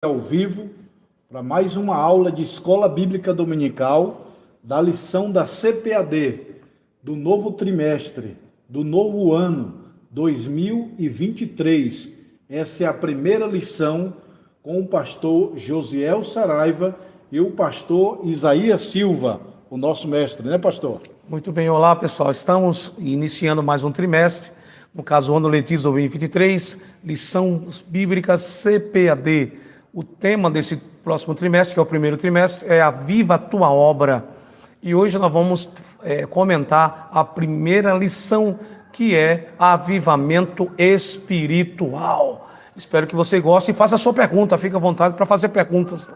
Ao vivo para mais uma aula de Escola Bíblica Dominical da lição da CPAD do novo trimestre, do novo ano 2023. Essa é a primeira lição com o pastor Josiel Saraiva e o pastor Isaías Silva, o nosso mestre, né, pastor? Muito bem, olá pessoal, estamos iniciando mais um trimestre, no caso o ano letivo 2023, lição bíblica CPAD. O tema desse próximo trimestre, que é o primeiro trimestre, é Aviva a Tua Obra. E hoje nós vamos comentar a primeira lição, que é avivamento espiritual. Espero que você goste e faça a sua pergunta, fique à vontade para fazer perguntas.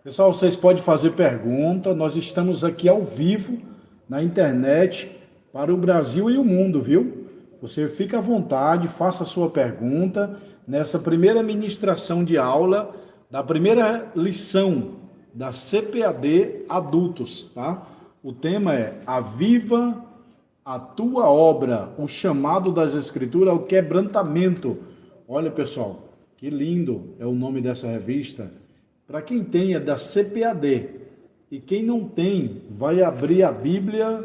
Pessoal, vocês podem fazer pergunta, nós estamos aqui ao vivo na internet para o Brasil e o mundo, viu? Você fica à vontade, faça a sua pergunta nessa primeira ministração de aula da primeira lição da CPAD Adultos, tá? O tema é Aviva a Tua Obra, o chamado das Escrituras, o quebrantamento. Olha, pessoal, que lindo é o nome dessa revista. Para quem tem, é da CPAD. E quem não tem, vai abrir a Bíblia.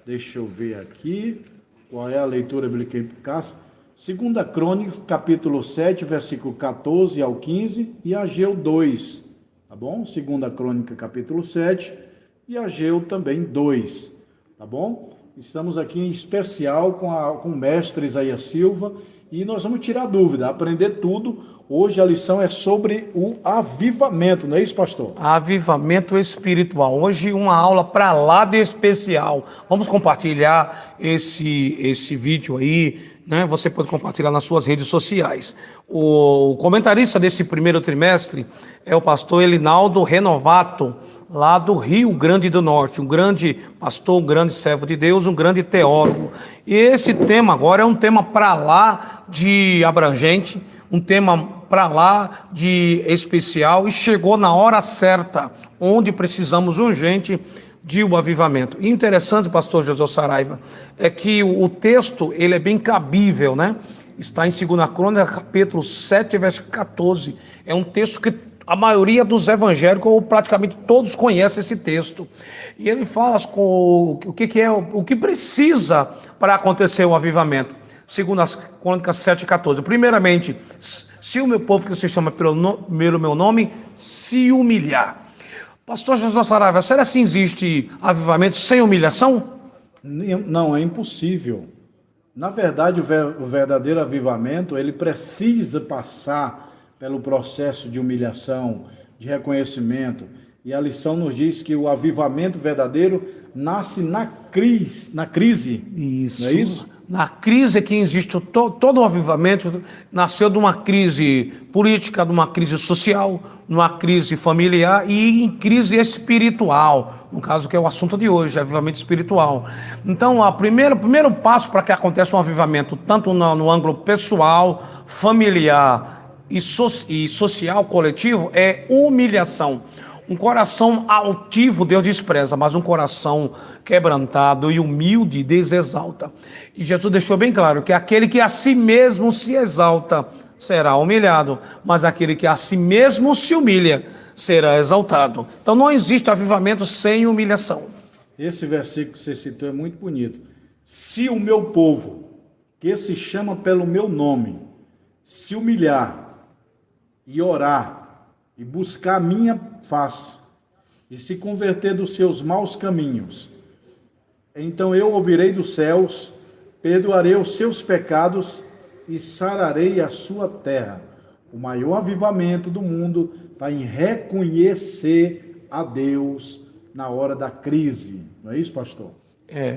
Deixa eu ver aqui. Qual é a leitura bíblica eficaz? 2 Crônicas, capítulo 7, versículo 14 ao 15 e Ageu 2. Tá bom? 2 Crônica, capítulo 7 e Ageu também 2. Tá bom? Estamos aqui em especial com o mestre Isaías Silva e nós vamos tirar dúvida, aprender tudo. Hoje a lição é sobre o avivamento, não é isso, pastor? Avivamento espiritual. Hoje uma aula para lá de especial. Vamos compartilhar esse vídeo aí, né? Você pode compartilhar nas suas redes sociais. O comentarista desse primeiro trimestre é o pastor Elinaldo Renovato, lá do Rio Grande do Norte, um grande pastor, um grande servo de Deus, um grande teólogo. E esse tema agora é um tema para lá de abrangente, um tema para lá de especial, e chegou na hora certa, onde precisamos urgente de um avivamento. E interessante, pastor José Saraiva, é que o texto ele é bem cabível, né? Está em 2 Crônica, capítulo 7, versículo 14. É um texto que a maioria dos evangélicos, ou praticamente todos, conhecem esse texto. E ele fala o que precisa para acontecer o avivamento. 2 Crônicas 7,14. Primeiramente, se o meu povo que se chama pelo meu nome se humilhar. Pastor José Saraiva, será que existe avivamento sem humilhação? Não, é impossível. Na verdade, o verdadeiro avivamento, ele precisa passar pelo processo de humilhação, de reconhecimento. E a lição nos diz que o avivamento verdadeiro nasce na crise. Isso. Não é isso? Na crise que existe todo o avivamento, nasceu de uma crise política, de uma crise social, numa crise familiar e em crise espiritual, no caso que é o assunto de hoje, avivamento espiritual. Então, o primeiro passo para que aconteça um avivamento, tanto no ângulo pessoal, familiar e social, coletivo, é humilhação. Um coração altivo Deus despreza, mas um coração quebrantado e humilde Deus exalta. E Jesus deixou bem claro que aquele que a si mesmo se exalta será humilhado, mas aquele que a si mesmo se humilha será exaltado. Então não existe avivamento sem humilhação. Esse versículo que você citou é muito bonito. Se o meu povo, que se chama pelo meu nome, se humilhar e orar, e buscar a minha face, e se converter dos seus maus caminhos, então eu ouvirei dos céus, perdoarei os seus pecados e sararei a sua terra. O maior avivamento do mundo está em reconhecer a Deus na hora da crise. Não é isso, pastor?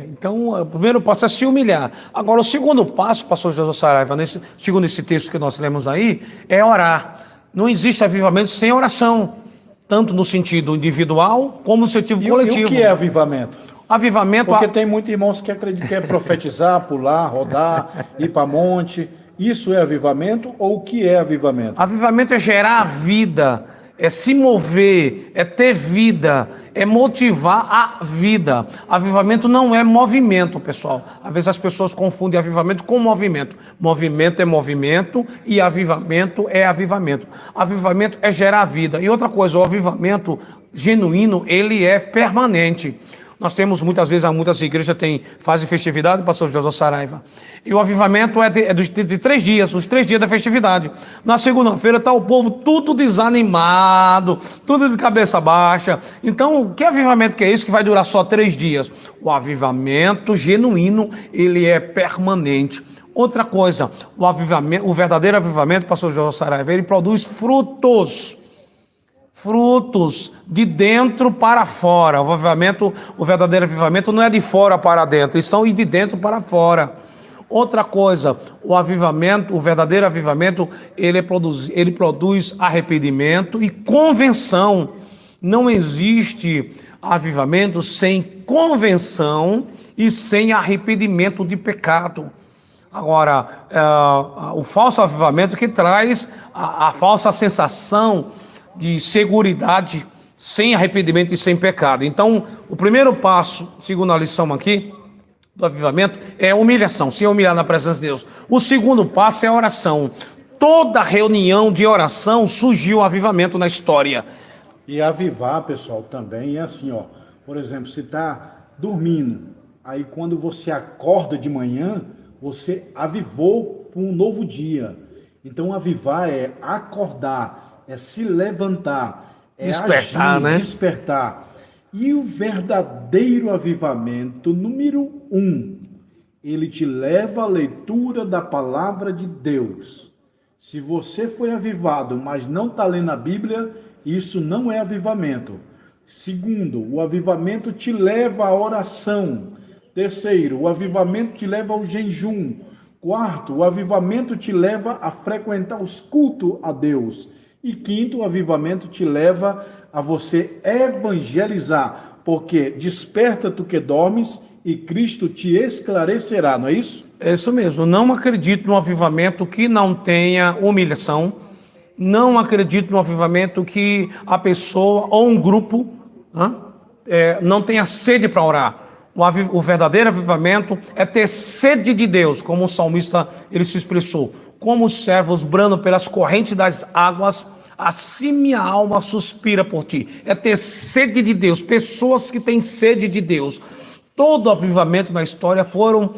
Então, o primeiro passo é se humilhar. Agora, o segundo passo, pastor José Saraiva, segundo esse texto que nós lemos aí, é orar. Não existe avivamento sem oração, tanto no sentido individual como no sentido coletivo. E o que é avivamento? Avivamento... Porque tem muitos irmãos que acreditam que é profetizar, pular, rodar, ir para monte. Isso é avivamento ou o que é avivamento? Avivamento é gerar vida, é se mover, é ter vida, é motivar a vida. Avivamento não é movimento, pessoal. Às vezes as pessoas confundem avivamento com movimento. Movimento é movimento e avivamento é avivamento. Avivamento é gerar vida. E outra coisa, o avivamento genuíno, ele é permanente. Nós temos muitas vezes, muitas igrejas fazem festividade, pastor José Saraiva. E o avivamento é de 3 dias, os 3 dias da festividade. Na segunda-feira está o povo tudo desanimado, tudo de cabeça baixa. Então, que avivamento que é esse que vai durar só 3 dias? O avivamento genuíno, ele é permanente. Outra coisa, o verdadeiro avivamento, pastor José Saraiva, ele produz frutos de dentro para fora. O verdadeiro avivamento não é de fora para dentro, estão de dentro para fora. Outra coisa, o verdadeiro avivamento, ele produz arrependimento e convenção. Não existe avivamento sem convenção e sem arrependimento de pecado. Agora, o falso avivamento que traz a falsa sensação de seguridade, sem arrependimento e sem pecado. Então, o primeiro passo, segundo a lição aqui, do avivamento, é humilhação, se humilhar na presença de Deus. O segundo passo é a oração. Toda reunião de oração surgiu avivamento na história. E avivar, pessoal, também é assim, ó. Por exemplo, se está dormindo, aí quando você acorda de manhã, você avivou para um novo dia. Então, avivar é acordar, é se levantar, é despertar, agir, né? despertar. E o verdadeiro avivamento, número 1, ele te leva à leitura da palavra de Deus. Se você foi avivado, mas não está lendo a Bíblia, isso não é avivamento. Segundo, o avivamento te leva à oração. Terceiro, o avivamento te leva ao jejum. Quarto, o avivamento te leva a frequentar os cultos a Deus. E quinto, o avivamento te leva a você evangelizar, porque desperta tu que dormes e Cristo te esclarecerá, não é isso? É isso mesmo. Não acredito no avivamento que não tenha humilhação. Não acredito no avivamento que a pessoa ou um grupo não tenha sede para orar. O verdadeiro avivamento é ter sede de Deus, como o salmista ele se expressou. Como os servos bramam pelas correntes das águas, assim minha alma suspira por ti. É ter sede de Deus, pessoas que têm sede de Deus. Todo avivamento na história foram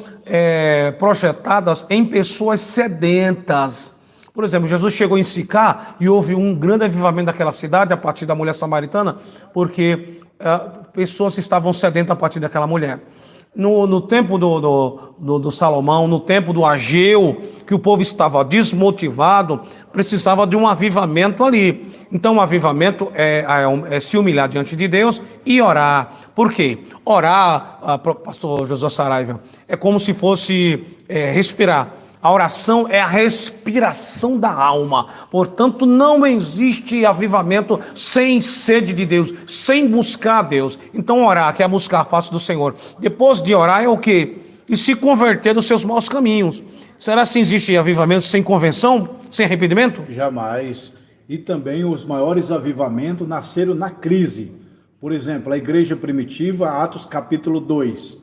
projetadas em pessoas sedentas. Por exemplo, Jesus chegou em Sicá e houve um grande avivamento daquela cidade a partir da mulher samaritana, porque pessoas estavam sedentas a partir daquela mulher. No tempo do Salomão, no tempo do Ageu, que o povo estava desmotivado, precisava de um avivamento ali. Então o avivamento é se humilhar diante de Deus e orar. Por quê? Orar, pastor José Saraiva, é como se fosse respirar. A oração é a respiração da alma. Portanto, não existe avivamento sem sede de Deus, sem buscar a Deus. Então, orar, que é buscar a face do Senhor. Depois de orar, é o quê? E se converter dos seus maus caminhos. Será que existe avivamento sem convenção, sem arrependimento? Jamais. E também os maiores avivamentos nasceram na crise. Por exemplo, a igreja primitiva, Atos capítulo 2.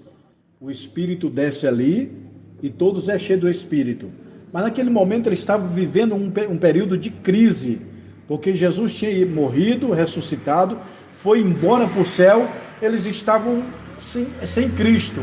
O Espírito desce ali e todos é cheio do Espírito. Mas naquele momento eles estavam vivendo um período de crise, porque Jesus tinha morrido, ressuscitado, foi embora para o céu, eles estavam sem Cristo,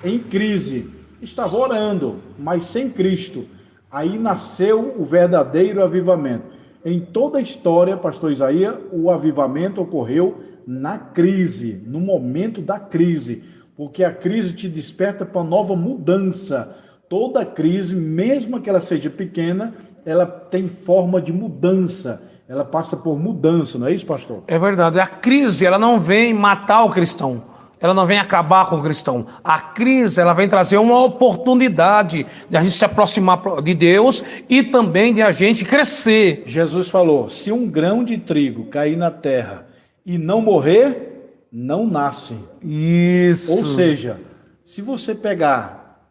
em crise, estavam orando, mas sem Cristo. Aí nasceu o verdadeiro avivamento. Em toda a história, pastor Isaías, o avivamento ocorreu na crise, no momento da crise, porque a crise te desperta para nova mudança. Toda crise, mesmo que ela seja pequena, ela tem forma de mudança, ela passa por mudança, não é isso, pastor? É verdade, a crise ela não vem matar o cristão, ela não vem acabar com o cristão. A crise ela vem trazer uma oportunidade de a gente se aproximar de Deus e também de a gente crescer. Jesus falou, se um grão de trigo cair na terra e não morrer, não nasce. Isso. Ou seja, se você pegar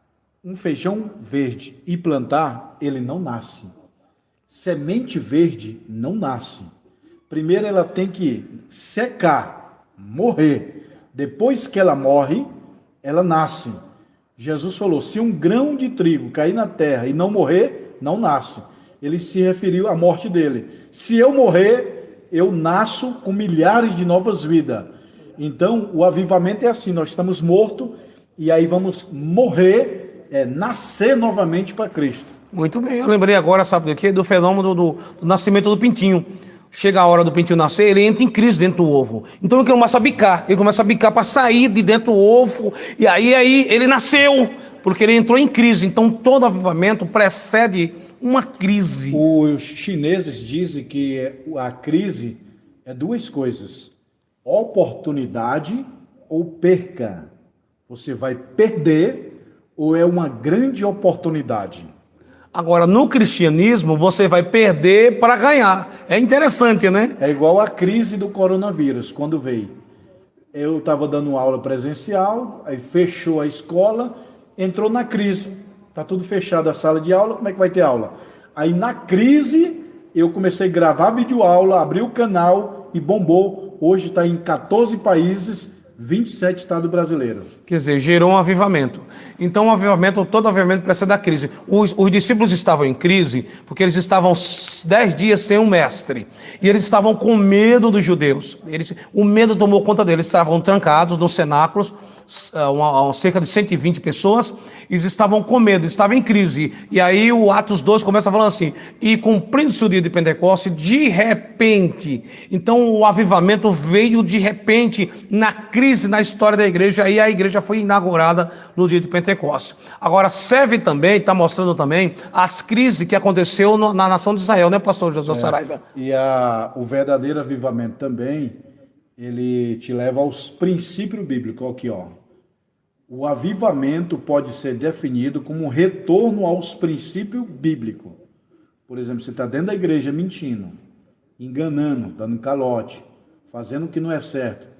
um feijão verde e plantar, ele não nasce. Semente verde não nasce. Primeiro ela tem que secar, morrer. Depois que ela morre, ela nasce. Jesus falou, se um grão de trigo cair na terra e não morrer, não nasce. Ele se referiu à morte dele. Se eu morrer, eu nasço com milhares de novas vidas. Então, o avivamento é assim, nós estamos mortos e aí vamos morrer, nascer novamente para Cristo. Muito bem, eu lembrei agora, sabe do quê? Do fenômeno do nascimento do pintinho. Chega a hora do pintinho nascer, ele entra em crise dentro do ovo. Então ele começa a bicar para sair de dentro do ovo, e aí ele nasceu, porque ele entrou em crise. Então todo avivamento precede uma crise. Os chineses dizem que a crise é duas coisas, oportunidade ou perca. Você vai perder ou é uma grande oportunidade? Agora, no cristianismo, você vai perder para ganhar. É interessante, né? É igual a crise do coronavírus, quando veio. Eu estava dando aula presencial, aí fechou a escola, entrou na crise. Está tudo fechado a sala de aula, como é que vai ter aula? Aí na crise, eu comecei a gravar videoaula, abri o canal e bombou. Hoje está em 14 países, 27 estados brasileiros. Quer dizer, gerou um avivamento. Então, todo avivamento precede da crise. Os discípulos estavam em crise porque eles estavam 10 dias sem um mestre. E eles estavam com medo dos judeus. O medo tomou conta deles. Eles estavam trancados nos cenáculos, cerca de 120 pessoas. Eles estavam com medo, estavam em crise. E aí o Atos 2 começa falando assim, e cumprindo-se o dia de Pentecostes, de repente. Então o avivamento veio de repente na crise na história da igreja, e a igreja foi inaugurada no dia de Pentecostes. Agora serve também, está mostrando também as crises que aconteceu na nação de Israel, né, pastor José Saraiva? E o verdadeiro avivamento também, ele te leva aos princípios bíblicos. Aqui, ó. O avivamento pode ser definido como um retorno aos princípios bíblicos. Por exemplo, você está dentro da igreja mentindo, enganando, dando calote, fazendo o que não é certo.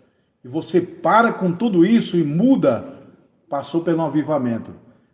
E você para com tudo isso e muda, passou pelo avivamento.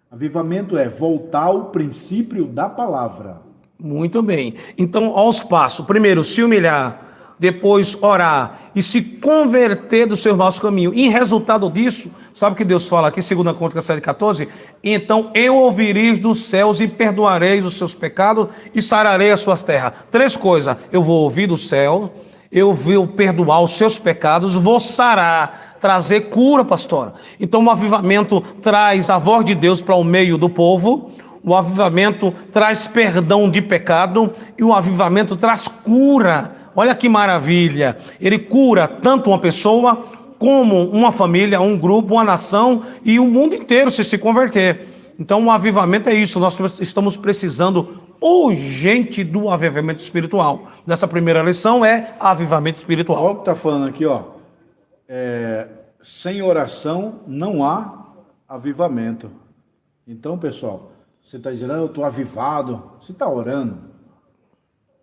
Avivamento é voltar ao princípio da palavra. Muito bem. Então, aos passos. Primeiro, se humilhar. Depois, orar. E se converter do seu nosso caminho. E em resultado disso, sabe o que Deus fala aqui, 2 Crônicas 7,14? Então, eu ouvirei dos céus e perdoarei os seus pecados e sararei as suas terras. 3 coisas. Eu vou ouvir do céu, eu vou perdoar os seus pecados, vou sarar, trazer cura, pastora. Então o avivamento traz a voz de Deus para o meio do povo, o avivamento traz perdão de pecado e o avivamento traz cura. Olha que maravilha, ele cura tanto uma pessoa como uma família, um grupo, uma nação e o mundo inteiro se converter. Então o avivamento é isso, nós estamos precisando urgente do avivamento espiritual. Nessa primeira lição é avivamento espiritual. Olha o que está falando aqui, ó. Sem oração não há avivamento. Então, pessoal, você está dizendo, eu estou avivado. Você está orando?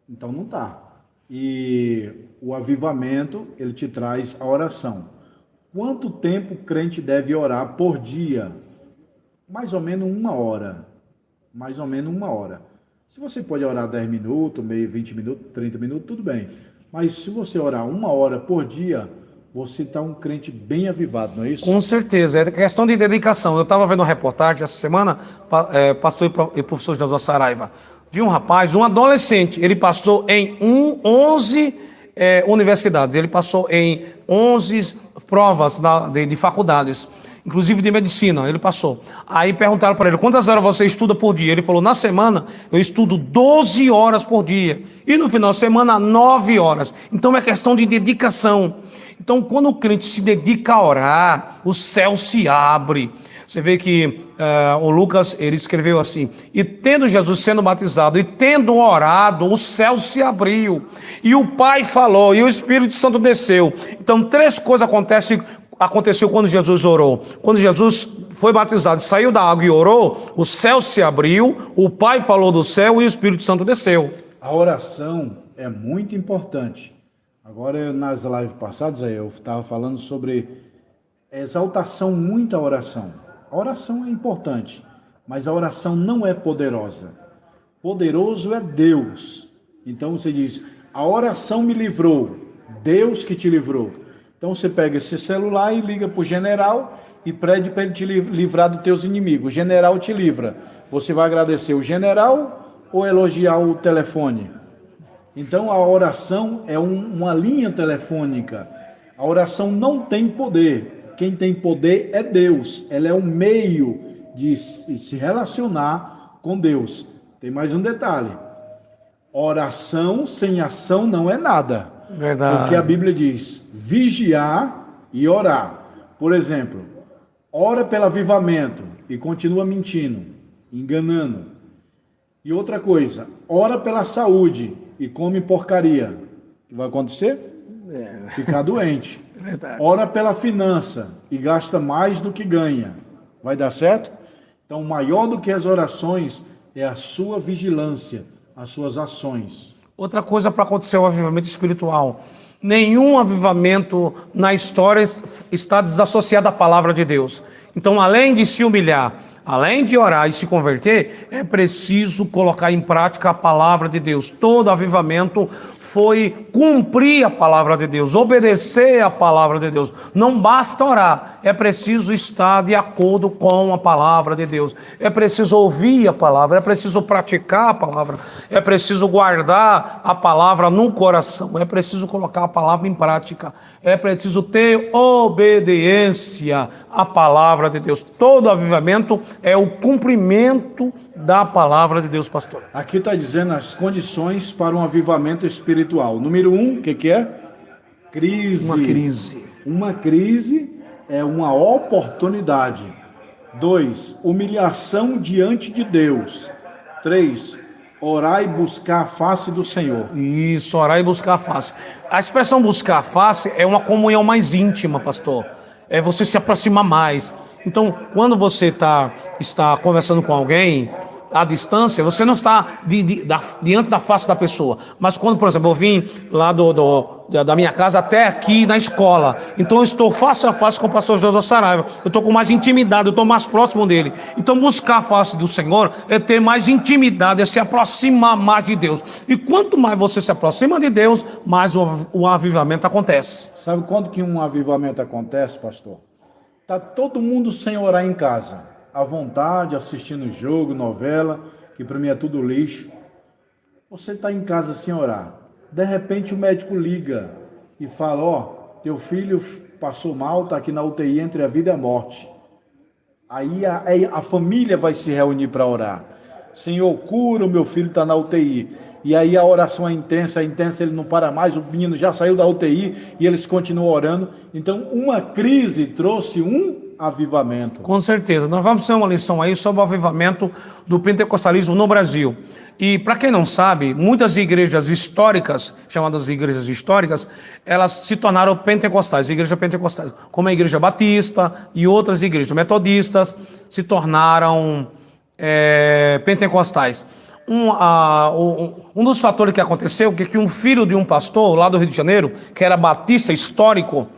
Então não está. E o avivamento, ele te traz a oração. Quanto tempo o crente deve orar por dia? Mais ou menos 1 hora. Mais ou menos 1 hora. Se você pode orar 10 minutos, meio, 20 minutos, 30 minutos, tudo bem. Mas se você orar 1 hora por dia, você está um crente bem avivado, não é isso? Com certeza, é questão de dedicação. Eu estava vendo uma reportagem essa semana, pastor e professor José Saraiva, de um rapaz, um adolescente. Ele passou em 11 universidades, ele passou em 11 provas de faculdades, inclusive de medicina, ele passou. Aí perguntaram para ele, quantas horas você estuda por dia? Ele falou, na semana eu estudo 12 horas por dia. E no final de semana, 9 horas. Então é questão de dedicação. Então quando o crente se dedica a orar, o céu se abre. Você vê que o Lucas, ele escreveu assim, e tendo Jesus sendo batizado, e tendo orado, o céu se abriu. E o Pai falou, e o Espírito Santo desceu. Então 3 coisas aconteceu quando Jesus orou. Quando Jesus foi batizado, saiu da água e orou, o céu se abriu, o Pai falou do céu e o Espírito Santo desceu. A oração é muito importante. Agora, nas lives passadas, eu estava falando sobre exaltação, muita oração. A oração é importante, mas a oração não é poderosa. Poderoso é Deus. Então você diz, A oração me livrou. Deus que te livrou. Então você pega esse celular e liga para o general e pede para ele te livrar dos teus inimigos. O general te livra. Você vai agradecer o general ou elogiar o telefone? Então a oração é uma linha telefônica. A oração não tem poder. Quem tem poder é Deus. Ela é um meio de se relacionar com Deus. Tem mais um detalhe. Oração sem ação não é nada. Verdade. Porque a Bíblia diz vigiar e orar. Por exemplo, ora pelo avivamento e continua mentindo, enganando. E outra coisa, ora pela saúde e come porcaria. O que vai acontecer? Ficar doente. Verdade. Ora pela finança e gasta mais do que ganha. Vai dar certo? Então, maior do que as orações é a sua vigilância, as suas ações. Outra coisa para acontecer o avivamento espiritual. Nenhum avivamento na história está desassociado à palavra de Deus. Então, além de se humilhar, além de orar e se converter, é preciso colocar em prática a palavra de Deus. Todo avivamento foi cumprir a palavra de Deus, obedecer a palavra de Deus. Não basta orar, é preciso estar de acordo com a palavra de Deus. É preciso ouvir a palavra, é preciso praticar a palavra, é preciso guardar a palavra no coração, é preciso colocar a palavra em prática, é preciso ter obediência à palavra de Deus. Todo avivamento é o cumprimento da palavra de Deus, pastor. Aqui está dizendo as condições para um avivamento espiritual. Número 1, o que é? Crise. Uma crise. Uma crise é uma oportunidade. 2, humilhação diante de Deus. 3, orar e buscar a face do Senhor. Isso, orar e buscar a face. A expressão buscar a face é uma comunhão mais íntima, pastor. É você se aproximar mais. Então, quando você está conversando com alguém à distância, você não está diante da face da pessoa. Mas quando, por exemplo, eu vim lá da minha casa até aqui na escola, então eu estou face a face com o pastor José Saraiva, eu estou com mais intimidade, eu estou mais próximo dele. Então, buscar a face do Senhor é ter mais intimidade, é se aproximar mais de Deus. E quanto mais você se aproxima de Deus, mais o avivamento acontece. Sabe quando que um avivamento acontece, pastor? Está todo mundo sem orar em casa, à vontade, assistindo jogo, novela, que para mim é tudo lixo. Você está em casa sem orar. De repente o médico liga e fala, ó, teu filho passou mal, está aqui na UTI entre a vida e a morte. Aí a família vai se reunir para orar. Senhor, cura, o meu filho está na UTI. E aí a oração é intensa, ele não para mais, o menino já saiu da UTI e eles continuam orando. Então, uma crise trouxe um avivamento. Com certeza. Nós vamos ter uma lição aí sobre o avivamento do pentecostalismo no Brasil. E para quem não sabe, muitas igrejas históricas, chamadas igrejas históricas, elas se tornaram pentecostais, igrejas pentecostais, como a Igreja Batista e outras igrejas metodistas se tornaram pentecostais. Um dos fatores que aconteceu é que um filho de um pastor lá do Rio de Janeiro, que era batista histórico,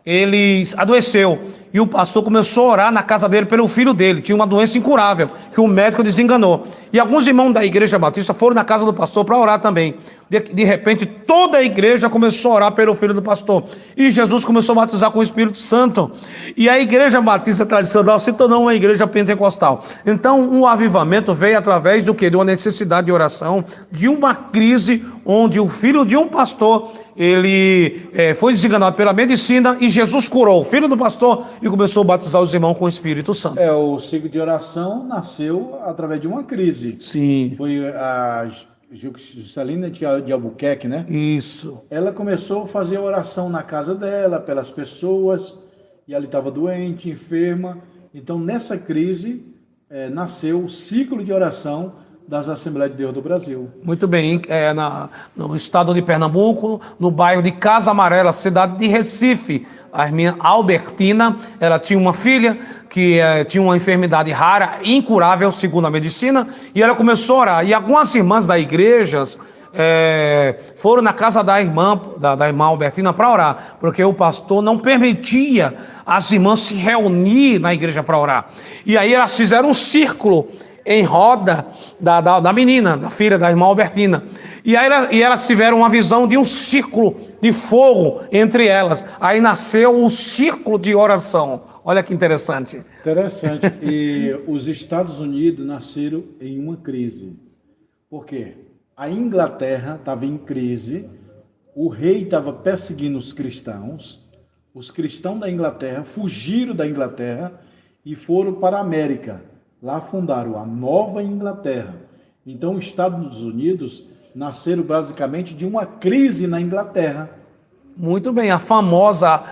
ele adoeceu e o pastor começou a orar na casa dele pelo filho dele, tinha uma doença incurável, que o médico desenganou. E alguns irmãos da igreja batista foram na casa do pastor para orar também. De repente, toda a igreja começou a orar pelo filho do pastor. E Jesus começou a batizar com o Espírito Santo. E a igreja batista tradicional se tornou uma igreja pentecostal. Então, o avivamento veio através do quê? De uma necessidade de oração, de uma crise onde o filho de um pastor, ele foi desenganado pela medicina e Jesus curou o filho do pastor e começou a batizar os irmãos com o Espírito Santo. O ciclo de oração nasceu através de uma crise. Sim. Foi a Juscelina de Albuquerque, né? Isso. Ela começou a fazer oração na casa dela, pelas pessoas, e ela estava doente, enferma. Então, nessa crise, nasceu o ciclo de oração das Assembleias de Deus do Brasil. Muito bem, no estado de Pernambuco, no bairro de Casa Amarela, cidade de Recife, a irmã Albertina, ela tinha uma filha que tinha uma enfermidade rara, incurável, segundo a medicina, e ela começou a orar. E algumas irmãs da igreja foram na casa da irmã Albertina para orar, porque o pastor não permitia as irmãs se reunir na igreja para orar. E aí elas fizeram um círculo em roda da menina, da filha da irmã Albertina. E aí elas tiveram uma visão de um círculo de fogo entre elas. Aí nasceu o círculo de oração. Olha que interessante. Interessante. E os Estados Unidos nasceram em uma crise. Por quê? A Inglaterra estava em crise, o rei estava perseguindo os cristãos da Inglaterra fugiram da Inglaterra e foram para a América. Lá fundaram a Nova Inglaterra. Então, os Estados Unidos nasceram basicamente de uma crise na Inglaterra. Muito bem, a famosa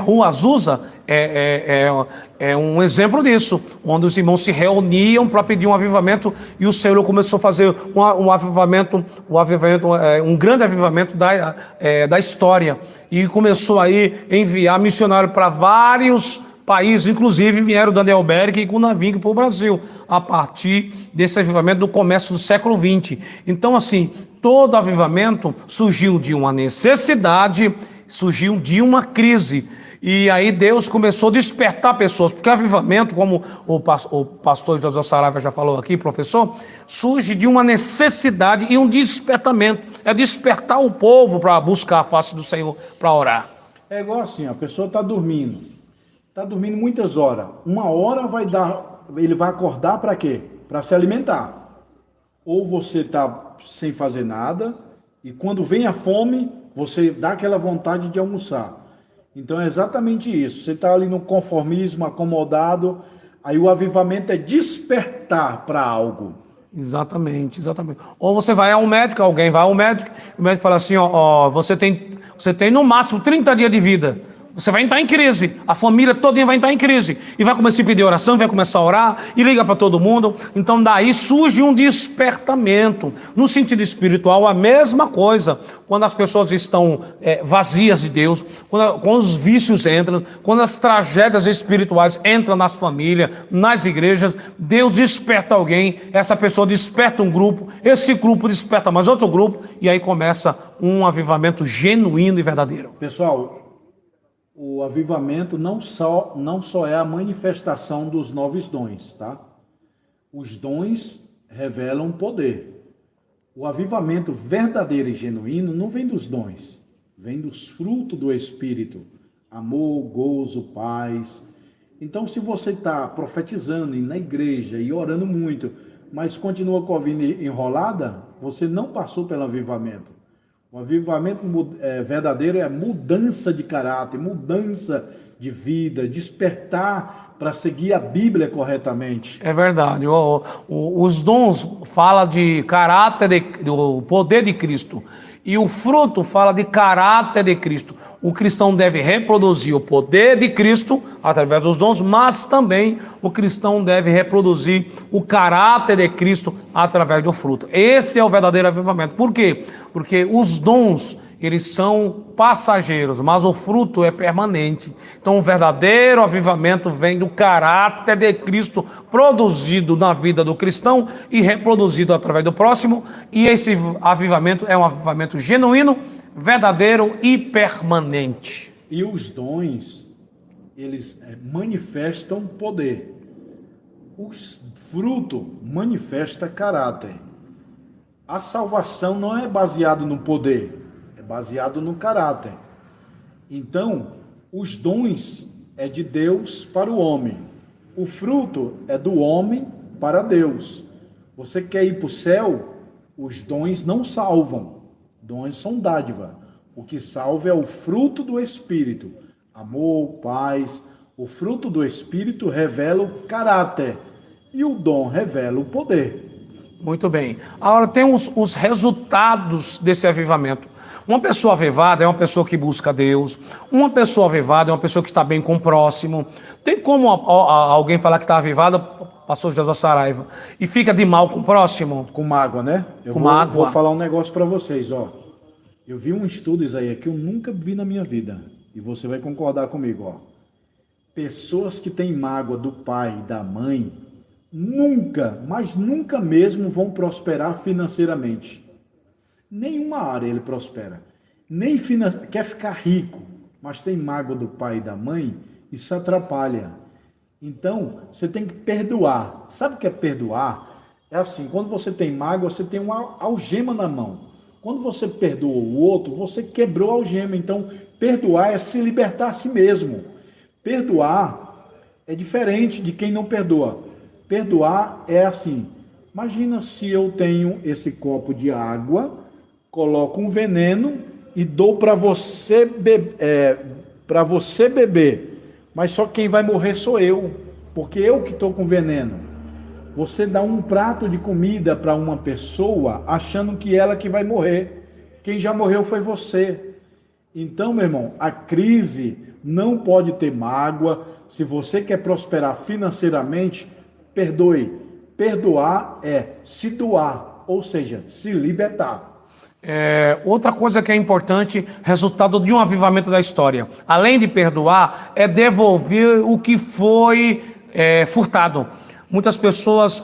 Rua Azusa é um exemplo disso, onde os irmãos se reuniam para pedir um avivamento e o Senhor começou a fazer um grande avivamento da história e começou aí a enviar missionários para vários países, inclusive vieram Daniel Berg e Gunaving para o Brasil, a partir desse avivamento do começo do século XX. Então, assim, todo avivamento surgiu de uma necessidade, surgiu de uma crise. E aí Deus começou a despertar pessoas, porque avivamento, como o pastor José Saraiva já falou aqui, professor, surge de uma necessidade e um despertamento. É despertar o povo para buscar a face do Senhor, para orar. É igual assim, a pessoa está dormindo muitas horas. Uma hora ele vai acordar para quê? Para se alimentar. Ou você está sem fazer nada e quando vem a fome, você dá aquela vontade de almoçar. Então é exatamente isso. Você está ali no conformismo, acomodado, aí o avivamento é despertar para algo. Exatamente. Ou você vai ao médico, alguém vai ao médico, o médico fala assim, você tem no máximo 30 dias de vida. Você vai entrar em crise, a família toda vai entrar em crise, e vai começar a pedir oração, vai começar a orar, e liga para todo mundo. Então daí surge um despertamento. No sentido espiritual, a mesma coisa, quando as pessoas estão vazias de Deus, quando os vícios entram, quando as tragédias espirituais entram nas famílias, nas igrejas, Deus desperta alguém, essa pessoa desperta um grupo, esse grupo desperta mais outro grupo, e aí começa um avivamento genuíno e verdadeiro. Pessoal, o avivamento não só é a manifestação dos novos dons, tá? Os dons revelam poder. O avivamento verdadeiro e genuíno não vem dos dons, vem dos frutos do Espírito. Amor, gozo, paz. Então, se você está profetizando na igreja e orando muito, mas continua com a vida enrolada, você não passou pelo avivamento. O avivamento verdadeiro é mudança de caráter, mudança de vida, despertar para seguir a Bíblia corretamente. É verdade. Os dons falam de caráter, do poder de Cristo. E o fruto fala de caráter de Cristo. O cristão deve reproduzir o poder de Cristo através dos dons, mas também o cristão deve reproduzir o caráter de Cristo através do fruto. Esse é o verdadeiro avivamento. Por quê? Porque os dons, eles são passageiros, mas o fruto é permanente. Então o verdadeiro avivamento vem do caráter de Cristo produzido na vida do cristão e reproduzido através do próximo. E esse avivamento é um avivamento genuíno, verdadeiro e permanente. E os dons, eles manifestam poder. O fruto manifesta caráter. A salvação não é baseado no poder, é baseado no caráter. Então, os dons é de Deus para o homem. O fruto é do homem para Deus. Você quer ir para o céu? Os dons não salvam. Dons são dádiva. O que salva é o fruto do Espírito. Amor, paz. O fruto do Espírito revela o caráter. E o dom revela o poder. Muito bem. Agora tem os resultados desse avivamento. Uma pessoa avivada é uma pessoa que busca Deus. Uma pessoa avivada é uma pessoa que está bem com o próximo. Tem como alguém falar que está avivada, pastor José Saraiva, e fica de mal com o próximo? Com mágoa, né? Vou falar um negócio para vocês, ó. Eu vi um estudo, Isaías, que eu nunca vi na minha vida. E você vai concordar comigo, ó. Pessoas que têm mágoa do pai e da mãe nunca, mas nunca mesmo vão prosperar financeiramente. Nenhuma área ele prospera. Quer ficar rico, mas tem mágoa do pai e da mãe, isso atrapalha. Então, você tem que perdoar. Sabe o que é perdoar? É assim, quando você tem mágoa, você tem uma algema na mão. Quando você perdoa o outro, você quebrou a algema. Então, perdoar é se libertar a si mesmo. Perdoar é diferente de quem não perdoa. Perdoar é assim, imagina se eu tenho esse copo de água, coloco um veneno e dou para você, beber, mas só quem vai morrer sou eu, porque eu que estou com veneno. Você dá um prato de comida para uma pessoa achando que ela que vai morrer. Quem já morreu foi você. Então, meu irmão, a crise não pode ter mágoa. Se você quer prosperar financeiramente, perdoe. Perdoar é se doar, ou seja, se libertar. Outra coisa que é importante, resultado de um avivamento da história, além de perdoar, é devolver o que foi furtado. Muitas pessoas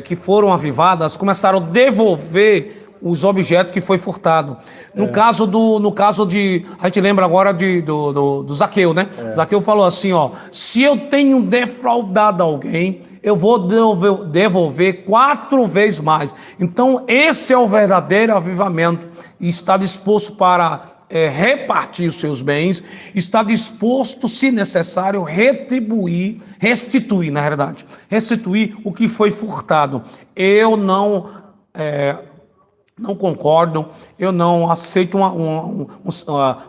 que foram avivadas começaram a devolver os objetos que foi furtado. No caso de, a gente lembra agora do Zaqueu, né? Zaqueu falou assim, ó, se eu tenho defraudado alguém, eu vou devolver 4 vezes mais. Então, esse é o verdadeiro avivamento. E está disposto para repartir os seus bens, está disposto, se necessário, restituir, na realidade, restituir o que foi furtado. Eu não concordo, eu não aceito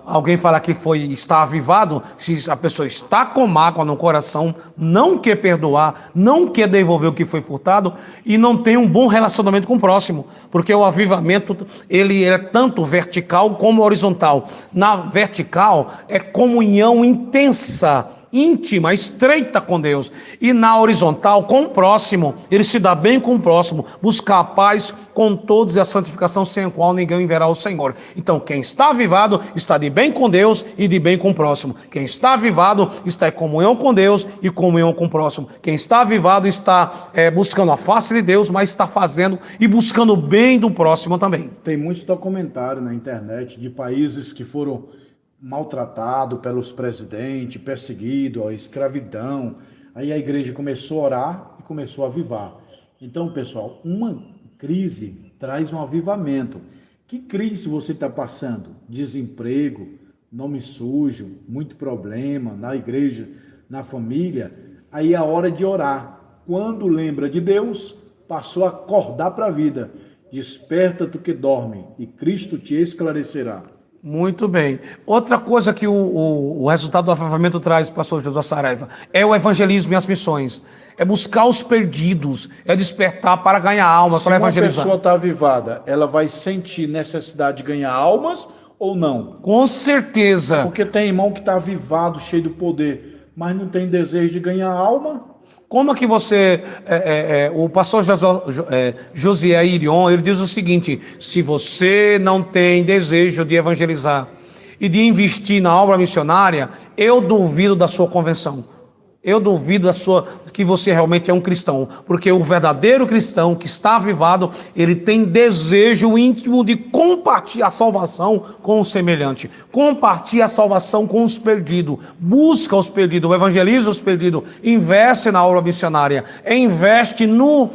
alguém falar que está avivado, se a pessoa está com mágoa no coração, não quer perdoar, não quer devolver o que foi furtado e não tem um bom relacionamento com o próximo, porque o avivamento ele é tanto vertical como horizontal. Na vertical é comunhão intensa, íntima, estreita com Deus, e na horizontal com o próximo, ele se dá bem com o próximo, buscar a paz com todos e a santificação sem a qual ninguém verá o Senhor. Então quem está avivado está de bem com Deus e de bem com o próximo. Quem está avivado está em comunhão com Deus e comunhão com o próximo. Quem está avivado está buscando a face de Deus, mas está fazendo e buscando o bem do próximo também. Tem muitos documentários na internet de países que foram maltratado pelos presidentes, perseguido, a escravidão. Aí a igreja começou a orar e começou a avivar. Então, pessoal, uma crise traz um avivamento. Que crise você está passando? Desemprego, nome sujo, muito problema na igreja, na família. Aí é a hora de orar. Quando lembra de Deus, passou a acordar para a vida. Desperta tu que dorme e Cristo te esclarecerá. Muito bem. Outra coisa que o resultado do avivamento traz, pastor Jesus Saraiva, é o evangelismo e as missões. É buscar os perdidos, é despertar para ganhar almas, para evangelizar. Se uma pessoa está avivada, ela vai sentir necessidade de ganhar almas ou não? Com certeza. Porque tem irmão que está avivado, cheio do poder, mas não tem desejo de ganhar alma. Como é que você... o pastor Josié Irion, ele diz o seguinte: se você não tem desejo de evangelizar e de investir na obra missionária, eu duvido da sua convenção. Eu duvido que você realmente é um cristão, porque o verdadeiro cristão que está avivado, ele tem desejo íntimo de compartilhar a salvação com o semelhante, compartilhar a salvação com os perdidos, busca os perdidos, evangeliza os perdidos, investe na obra missionária, investe no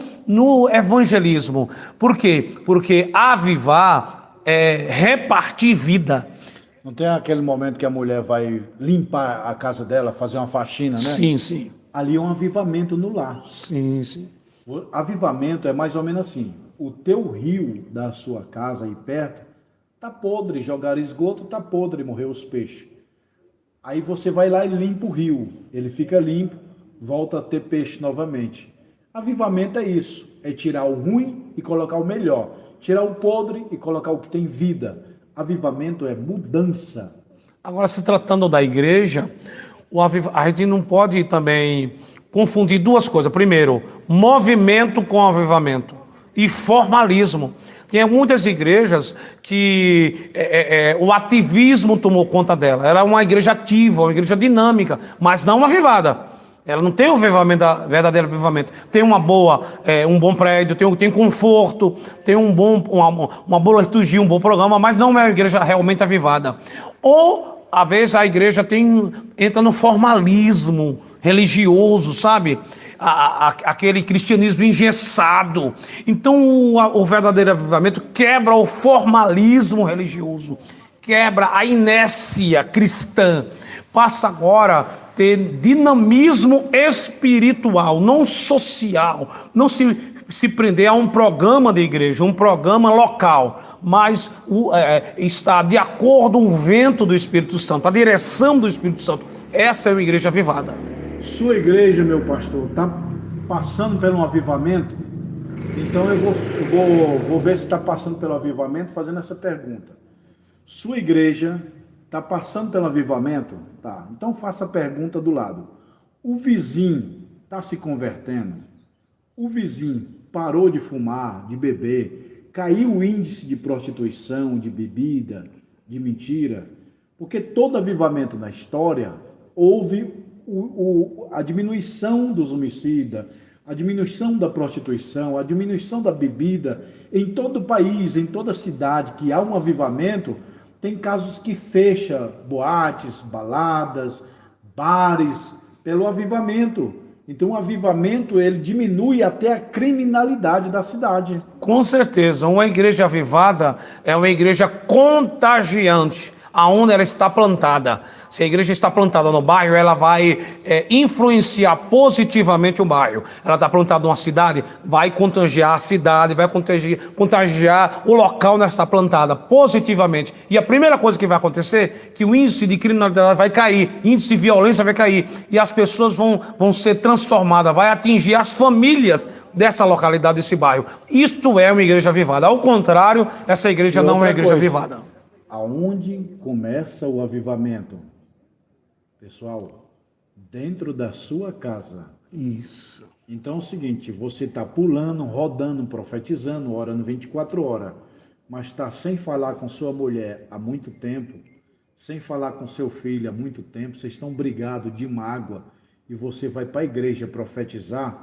evangelismo. Por quê? Porque avivar é repartir vida. Não tem aquele momento que a mulher vai limpar a casa dela, fazer uma faxina, né? Sim, sim. Ali é um avivamento no lar. Sim, sim. O avivamento é mais ou menos assim: o teu rio da sua casa aí perto tá podre, jogar esgoto tá podre, morreu os peixes. Aí você vai lá e limpa o rio, ele fica limpo, volta a ter peixe novamente. Avivamento é isso, é tirar o ruim e colocar o melhor, tirar o podre e colocar o que tem vida. Avivamento é mudança. Agora, se tratando da igreja, a gente não pode também confundir duas coisas. Primeiro, movimento com avivamento e formalismo. Tem muitas igrejas que o ativismo tomou conta dela. Ela é uma igreja ativa, uma igreja dinâmica, mas não avivada. Ela não tem o verdadeiro avivamento. Tem um bom prédio, tem conforto, tem uma boa liturgia, um bom programa, mas não é uma igreja realmente avivada. Ou, às vezes, a igreja entra no formalismo religioso, sabe? Aquele cristianismo engessado. Então o verdadeiro avivamento quebra o formalismo religioso, quebra a inércia cristã, passa agora a ter dinamismo espiritual, não social, não se prender a um programa de igreja, um programa local, mas está de acordo com o vento do Espírito Santo, a direção do Espírito Santo. Essa é uma igreja avivada. Sua igreja, meu pastor, está passando por um avivamento? Então eu vou ver se está passando pelo avivamento fazendo essa pergunta. Sua igreja está passando pelo avivamento? Tá. Então faça a pergunta do lado. O vizinho está se convertendo? O vizinho parou de fumar, de beber? Caiu o índice de prostituição, de bebida, de mentira? Porque todo avivamento na história houve a diminuição dos homicidas, a diminuição da prostituição, a diminuição da bebida. Em todo o país, em toda cidade que há um avivamento, tem casos que fecha boates, baladas, bares, pelo avivamento. Então o avivamento, ele diminui até a criminalidade da cidade. Com certeza, uma igreja avivada é uma igreja contagiante, aonde ela está plantada. Se a igreja está plantada no bairro, ela vai influenciar positivamente o bairro. Ela está plantada numa cidade, vai contagiar a cidade, vai contagiar o local onde ela está plantada positivamente. E a primeira coisa que vai acontecer é que o índice de criminalidade vai cair, índice de violência vai cair, e as pessoas vão ser transformadas, vai atingir as famílias dessa localidade, desse bairro. Isto é uma igreja avivada. Ao contrário, essa igreja não é uma igreja avivada. Aonde começa o avivamento? Pessoal, dentro da sua casa. Isso. Então é o seguinte, você está pulando, rodando, profetizando, orando 24 horas, mas está sem falar com sua mulher há muito tempo, sem falar com seu filho há muito tempo, vocês estão brigados de mágoa e você vai para a igreja profetizar,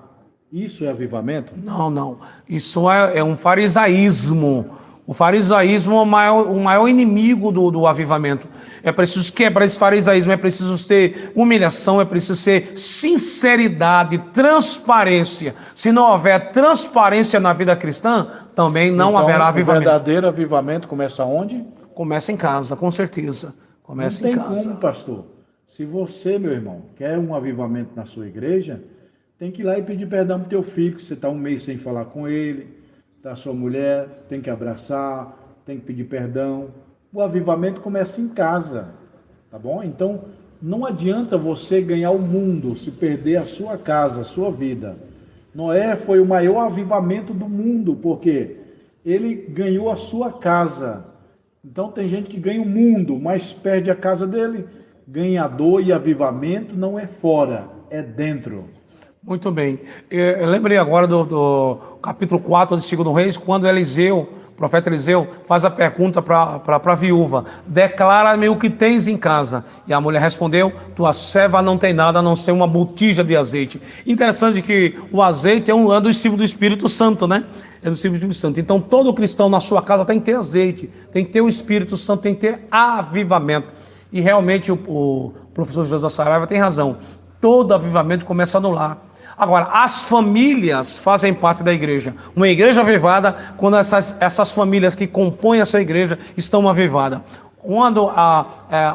isso é avivamento? Não. Isso é um farisaísmo. O farisaísmo é o maior inimigo do avivamento. É preciso quebrar esse farisaísmo, é preciso ter humilhação, é preciso ter sinceridade, transparência. Se não houver transparência na vida cristã, também não haverá avivamento. O verdadeiro avivamento começa onde? Começa em casa, com certeza. Começa em casa. Não tem como, pastor. Se você, meu irmão, quer um avivamento na sua igreja, tem que ir lá e pedir perdão para o teu filho, que você está um mês sem falar com ele. Da sua mulher, tem que abraçar, tem que pedir perdão. O avivamento começa em casa, tá bom? Então, não adianta você ganhar o mundo se perder a sua casa, a sua vida. Noé foi o maior avivamento do mundo, porque ele ganhou a sua casa. Então, tem gente que ganha o mundo, mas perde a casa dele. Ganhador e avivamento não é fora, é dentro. Muito bem. Eu lembrei agora do capítulo 4 de 2 Reis, quando o profeta Eliseu, faz a pergunta para a viúva: declara-me o que tens em casa. E a mulher respondeu: tua serva não tem nada a não ser uma botija de azeite. Interessante que o azeite é do símbolo do Espírito Santo, né? É do símbolo do Espírito Santo. Então todo cristão na sua casa tem que ter azeite, tem que ter o Espírito Santo, tem que ter avivamento. E realmente o professor José Saraiva tem razão. Todo avivamento começa no lar. Agora, as famílias fazem parte da igreja. Uma igreja avivada, quando essas famílias que compõem essa igreja estão avivadas. Quando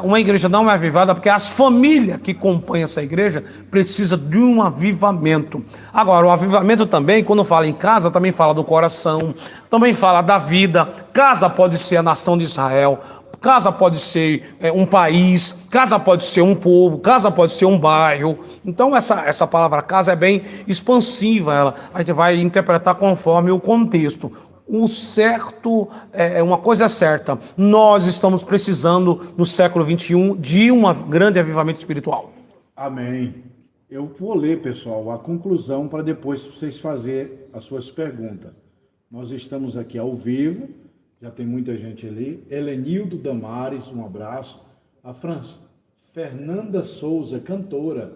uma igreja não é avivada, porque as famílias que compõem essa igreja precisam de um avivamento. Agora, o avivamento também, quando fala em casa, também fala do coração, também fala da vida. Casa pode ser a nação de Israel. Casa pode ser um país, casa pode ser um povo, casa pode ser um bairro. Então essa palavra casa é bem expansiva, a gente vai interpretar conforme o contexto. O certo, uma coisa é certa, nós estamos precisando no século XXI de um grande avivamento espiritual. Amém. Eu vou ler, pessoal, a conclusão para depois vocês fazerem as suas perguntas. Nós estamos aqui ao vivo. Já tem muita gente ali. Helenildo Damares, um abraço. A Fernanda Souza, cantora.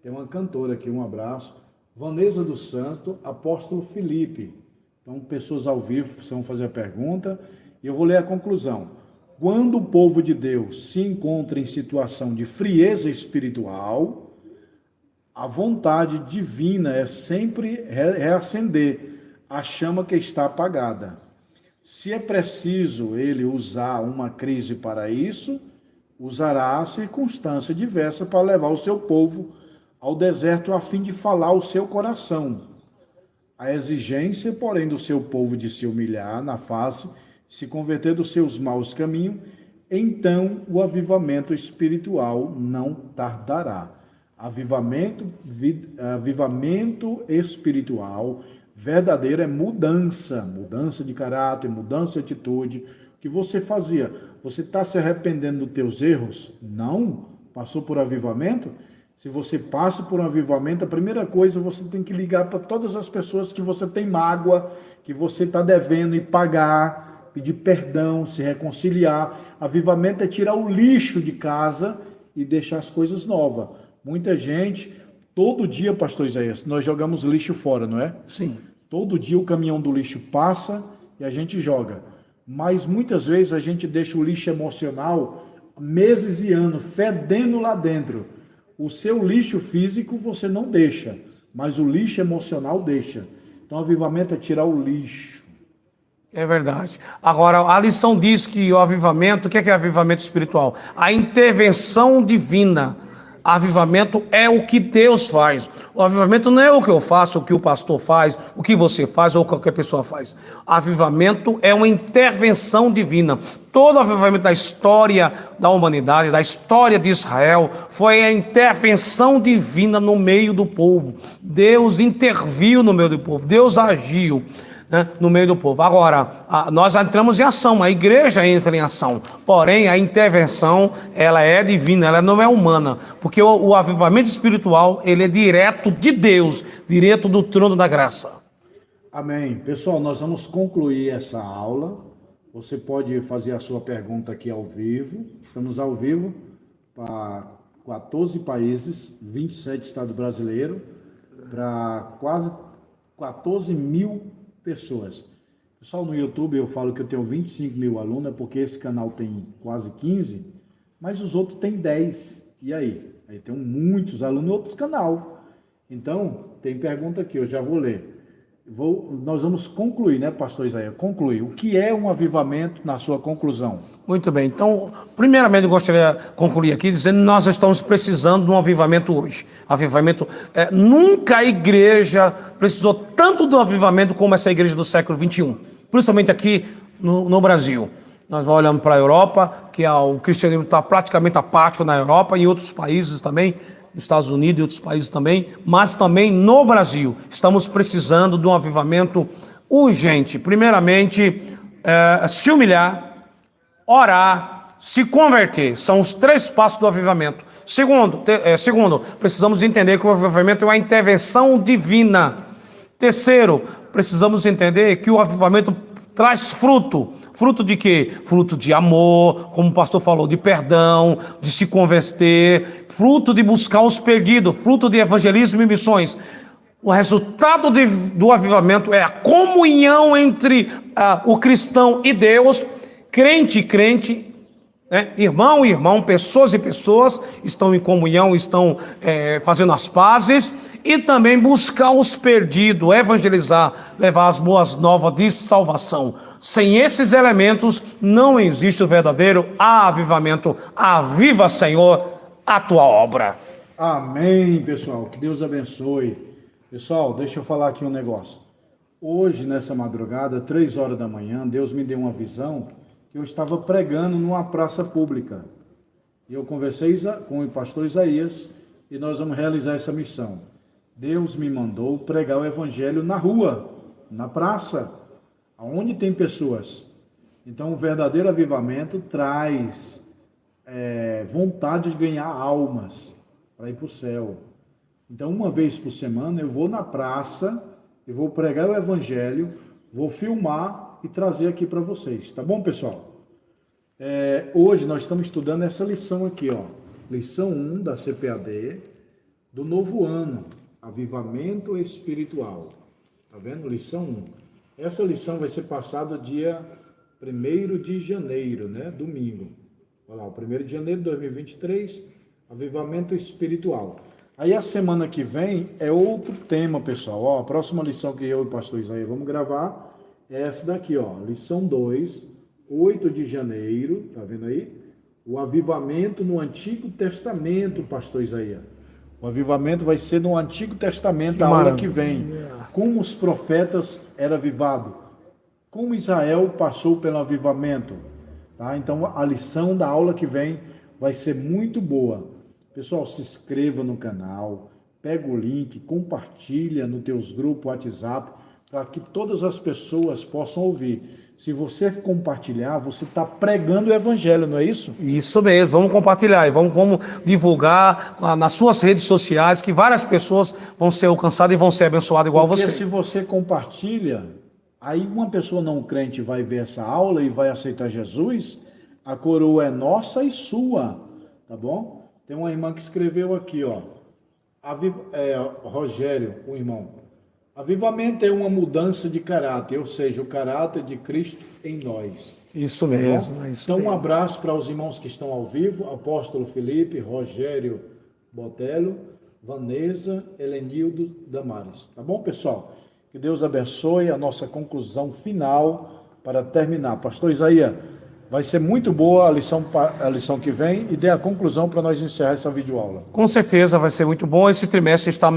Tem uma cantora aqui, um abraço. Vanessa dos Santos, Apóstolo Felipe. Então, pessoas ao vivo vão fazer a pergunta. E eu vou ler a conclusão. Quando o povo de Deus se encontra em situação de frieza espiritual, A vontade divina é sempre reacender a chama que está apagada. Se é preciso ele usar uma crise para isso, usará a circunstância diversa para levar o seu povo ao deserto a fim de falar o seu coração. A exigência, porém, do seu povo de se humilhar na face, se converter dos seus maus caminhos, então o avivamento espiritual não tardará. Avivamento espiritual verdadeiro é mudança de caráter, mudança de atitude. O que você fazia? Você está se arrependendo dos teus erros? Não? Passou por avivamento? Se você passa por um avivamento, a primeira coisa você tem que ligar para todas as pessoas que você tem mágoa, que você está devendo e pagar, pedir perdão, se reconciliar. Avivamento é tirar o lixo de casa e deixar as coisas novas. Muita gente, todo dia, pastor Isaías, nós jogamos lixo fora, não é? Sim. Todo dia o caminhão do lixo passa e a gente joga. Mas muitas vezes a gente deixa o lixo emocional meses e anos fedendo lá dentro. O seu lixo físico você não deixa, mas o lixo emocional deixa. Então, avivamento é tirar o lixo. É verdade. Agora, a lição diz que o avivamento, o que é avivamento espiritual? A intervenção divina. Avivamento é o que Deus faz. O avivamento não é o que eu faço, o que o pastor faz, o que você faz ou qualquer pessoa faz. Avivamento é uma intervenção divina. Todo o avivamento da história da humanidade, da história de Israel, foi a intervenção divina no meio do povo. Deus interviu no meio do povo, Deus agiu, né, no meio do povo. Agora, nós entramos em ação, a igreja entra em ação, porém a intervenção, ela é divina, ela não é humana, porque o avivamento espiritual, ele é direto de Deus, direto do trono da graça. Amém. Pessoal, nós vamos concluir essa aula. Você pode fazer a sua pergunta aqui ao vivo. Estamos ao vivo para 14 países, 27 estados brasileiros, para quase 14 mil pessoas. Pessoal, no YouTube eu falo que eu tenho 25 mil alunos, porque esse canal tem quase 15, mas os outros têm 10. E aí? Aí tem muitos alunos em outros canais. Então, tem pergunta aqui, eu já vou ler. Nós vamos concluir, né, pastor Isaías? Concluir. O que é um avivamento na sua conclusão? Muito bem. Então, primeiramente, eu gostaria de concluir aqui dizendo que nós estamos precisando de um avivamento hoje. Avivamento, nunca a igreja precisou tanto do avivamento como essa igreja do século XXI, principalmente aqui no Brasil. Nós vamos olhando para a Europa, que o cristianismo está praticamente apático na Europa e em outros países também, nos Estados Unidos e outros países também, mas também no Brasil. Estamos precisando de um avivamento urgente. Primeiramente, se humilhar, orar, se converter. São os 3 passos do avivamento. Segundo, precisamos entender que o avivamento é uma intervenção divina. Terceiro, precisamos entender que o avivamento traz fruto. Fruto de quê? Fruto de amor, como o pastor falou, de perdão, de se converter, fruto de buscar os perdidos, fruto de evangelismo e missões. O resultado do avivamento é a comunhão entre o cristão e Deus, crente e crente, né? Irmão e irmão, pessoas e pessoas estão em comunhão, estão fazendo as pazes, e também buscar os perdidos, evangelizar, levar as boas novas de salvação. Sem esses elementos, não existe o verdadeiro avivamento. Aviva, Senhor, a tua obra. Amém, pessoal. Que Deus abençoe. Pessoal, deixa eu falar aqui um negócio. Hoje, nessa madrugada, 3 horas da manhã, Deus me deu uma visão que eu estava pregando numa praça pública. E eu conversei com o pastor Isaías e nós vamos realizar essa missão. Deus me mandou pregar o evangelho na rua, na praça, onde tem pessoas. Então, o verdadeiro avivamento traz vontade de ganhar almas para ir para o céu. Então, uma vez por semana, eu vou na praça, eu vou pregar o evangelho, vou filmar e trazer aqui para vocês. Tá bom, pessoal? Hoje nós estamos estudando essa lição aqui, ó. Lição 1 da CPAD, do novo ano. Avivamento espiritual. Tá vendo? Lição 1. Essa lição vai ser passada dia 1º de janeiro, né? Domingo. Olha lá, o 1º de janeiro de 2023, avivamento espiritual. Aí a semana que vem é outro tema, pessoal. Ó, a próxima lição que eu e o pastor Isaías vamos gravar é essa daqui, ó. Lição 2, 8 de janeiro, tá vendo aí? O avivamento no Antigo Testamento, pastor Isaías. O avivamento vai ser no Antigo Testamento, a aula que vem. Como os profetas eram avivados. Como Israel passou pelo avivamento. Tá? Então a lição da aula que vem vai ser muito boa. Pessoal, se inscreva no canal, pega o link, compartilha nos teus grupos WhatsApp, para que todas as pessoas possam ouvir. Se você compartilhar, você está pregando o evangelho, não é isso? Isso mesmo, vamos compartilhar, vamos divulgar nas suas redes sociais, que várias pessoas vão ser alcançadas e vão ser abençoadas igual Porque você. se você compartilha, aí uma pessoa não crente vai ver essa aula e vai aceitar Jesus, a coroa é nossa e sua, tá bom? Tem uma irmã que escreveu aqui, ó, Rogério, um irmão. Avivamento é uma mudança de caráter, ou seja, o caráter de Cristo em nós. Isso mesmo. Isso então, mesmo. Um abraço para os irmãos que estão ao vivo, Apóstolo Felipe, Rogério Botelho, Vanessa, Helenildo Damares. Tá bom, pessoal? Que Deus abençoe a nossa conclusão final para terminar. Pastor Isaías, vai ser muito boa a lição que vem e dê a conclusão para nós encerrar essa videoaula. Com certeza vai ser muito bom. Esse trimestre está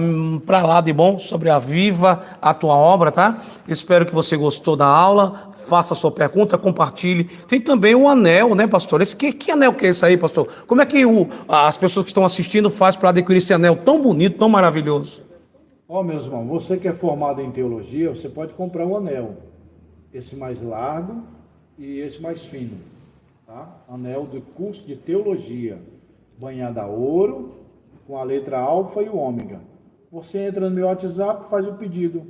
para lá de bom sobre a Viva a Tua Obra, tá? Espero que você gostou da aula. Faça a sua pergunta, compartilhe. Tem também o anel, né, pastor? Que anel que é esse aí, pastor? Como é que as pessoas que estão assistindo fazem para adquirir esse anel tão bonito, tão maravilhoso? Ó, meus irmãos, você que é formado em teologia, você pode comprar o anel. Esse mais largo e esse mais fino, tá? Anel do curso de teologia, banhado a ouro, com a letra alfa e o ômega. Você entra no meu WhatsApp e faz o pedido.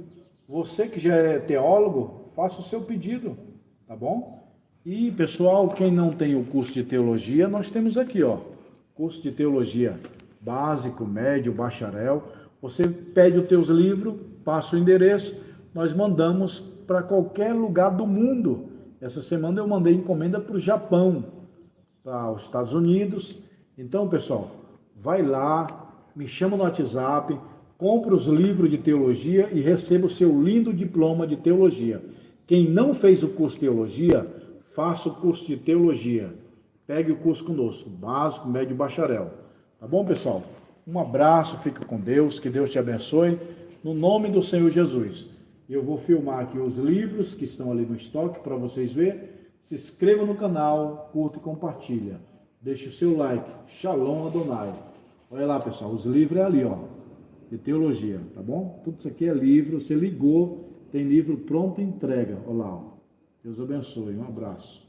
Você que já é teólogo, faça o seu pedido, tá bom? E, pessoal, quem não tem o curso de teologia, nós temos aqui, ó, curso de teologia básico, médio, bacharel. Você pede os teus livros, passa o endereço, nós mandamos para qualquer lugar do mundo. Essa semana eu mandei encomenda para o Japão, para os Estados Unidos. Então, pessoal, vai lá, me chama no WhatsApp, compre os livros de teologia e receba o seu lindo diploma de teologia. Quem não fez o curso de teologia, faça o curso de teologia. Pegue o curso conosco, básico, médio e bacharel. Tá bom, pessoal? Um abraço, fica com Deus, que Deus te abençoe, no nome do Senhor Jesus. Eu vou filmar aqui os livros que estão ali no estoque para vocês verem. Se inscreva no canal, curta e compartilha. Deixe o seu like. Shalom Adonai. Olha lá, pessoal, os livros é ali, ó, de teologia, tá bom? Tudo isso aqui é livro, você ligou, tem livro pronto e entrega. Olha lá, ó. Deus abençoe, um abraço.